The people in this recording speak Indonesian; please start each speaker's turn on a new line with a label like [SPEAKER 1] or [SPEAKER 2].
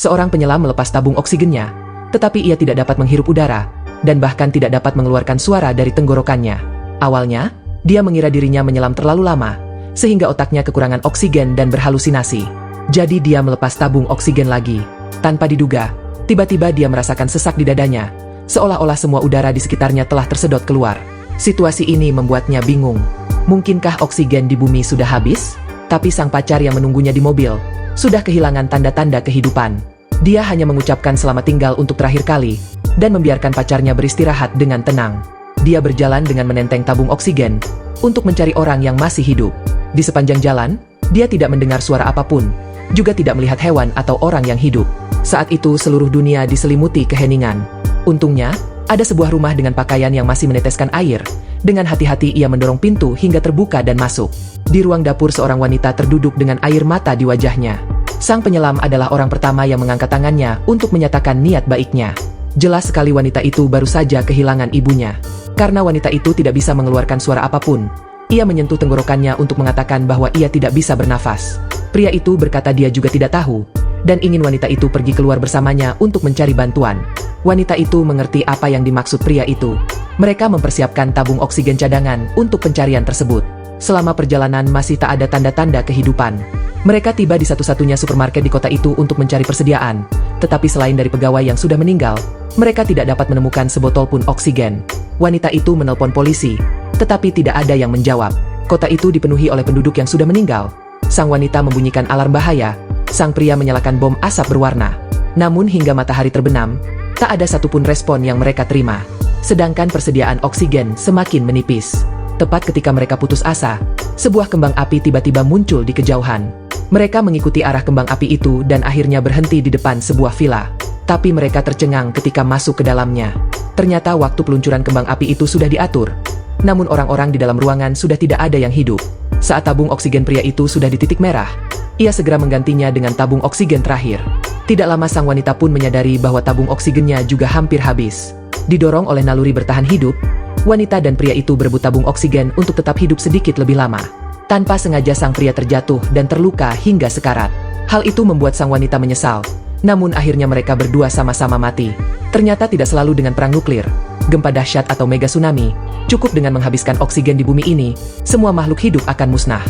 [SPEAKER 1] Seorang penyelam melepas tabung oksigennya, tetapi ia tidak dapat menghirup udara, dan bahkan tidak dapat mengeluarkan suara dari tenggorokannya. Awalnya, dia mengira dirinya menyelam terlalu lama, sehingga otaknya kekurangan oksigen dan berhalusinasi. Jadi dia melepas tabung oksigen lagi. Tanpa diduga, tiba-tiba dia merasakan sesak di dadanya, seolah-olah semua udara di sekitarnya telah tersedot keluar. Situasi ini membuatnya bingung. Mungkinkah oksigen di bumi sudah habis? Tapi sang pacar yang menunggunya di mobil sudah kehilangan tanda-tanda kehidupan. Dia hanya mengucapkan selamat tinggal untuk terakhir kali, dan membiarkan pacarnya beristirahat dengan tenang. Dia berjalan dengan menenteng tabung oksigen, untuk mencari orang yang masih hidup. Di sepanjang jalan, dia tidak mendengar suara apapun, juga tidak melihat hewan atau orang yang hidup. Saat itu seluruh dunia diselimuti keheningan. Untungnya, ada sebuah rumah dengan pakaian yang masih meneteskan air. Dengan hati-hati ia mendorong pintu hingga terbuka dan masuk. Di ruang dapur seorang wanita terduduk dengan air mata di wajahnya. Sang penyelam adalah orang pertama yang mengangkat tangannya untuk menyatakan niat baiknya. Jelas sekali wanita itu baru saja kehilangan ibunya. Karena wanita itu tidak bisa mengeluarkan suara apapun, ia menyentuh tenggorokannya untuk mengatakan bahwa ia tidak bisa bernafas. Pria itu berkata dia juga tidak tahu, dan ingin wanita itu pergi keluar bersamanya untuk mencari bantuan. Wanita itu mengerti apa yang dimaksud pria itu. Mereka mempersiapkan tabung oksigen cadangan untuk pencarian tersebut. Selama perjalanan masih tak ada tanda-tanda kehidupan. Mereka tiba di satu-satunya supermarket di kota itu untuk mencari persediaan. Tetapi selain dari pegawai yang sudah meninggal, mereka tidak dapat menemukan sebotol pun oksigen. Wanita itu menelpon polisi, tetapi tidak ada yang menjawab. Kota itu dipenuhi oleh penduduk yang sudah meninggal. Sang wanita membunyikan alarm bahaya. Sang pria menyalakan bom asap berwarna. Namun hingga matahari terbenam, tak ada satupun respon yang mereka terima. Sedangkan persediaan oksigen semakin menipis. Tepat ketika mereka putus asa, sebuah kembang api tiba-tiba muncul di kejauhan. Mereka mengikuti arah kembang api itu dan akhirnya berhenti di depan sebuah villa. Tapi mereka tercengang ketika masuk ke dalamnya. Ternyata waktu peluncuran kembang api itu sudah diatur. Namun orang-orang di dalam ruangan sudah tidak ada yang hidup. Saat tabung oksigen pria itu sudah di titik merah, ia segera menggantinya dengan tabung oksigen terakhir. Tidak lama sang wanita pun menyadari bahwa tabung oksigennya juga hampir habis. Didorong oleh naluri bertahan hidup, wanita dan pria itu berebut tabung oksigen untuk tetap hidup sedikit lebih lama. Tanpa sengaja sang pria terjatuh dan terluka hingga sekarat. Hal itu membuat sang wanita menyesal. Namun akhirnya mereka berdua sama-sama mati. Ternyata tidak selalu dengan perang nuklir, gempa dahsyat atau mega tsunami. Cukup dengan menghabiskan oksigen di bumi ini, semua makhluk hidup akan musnah.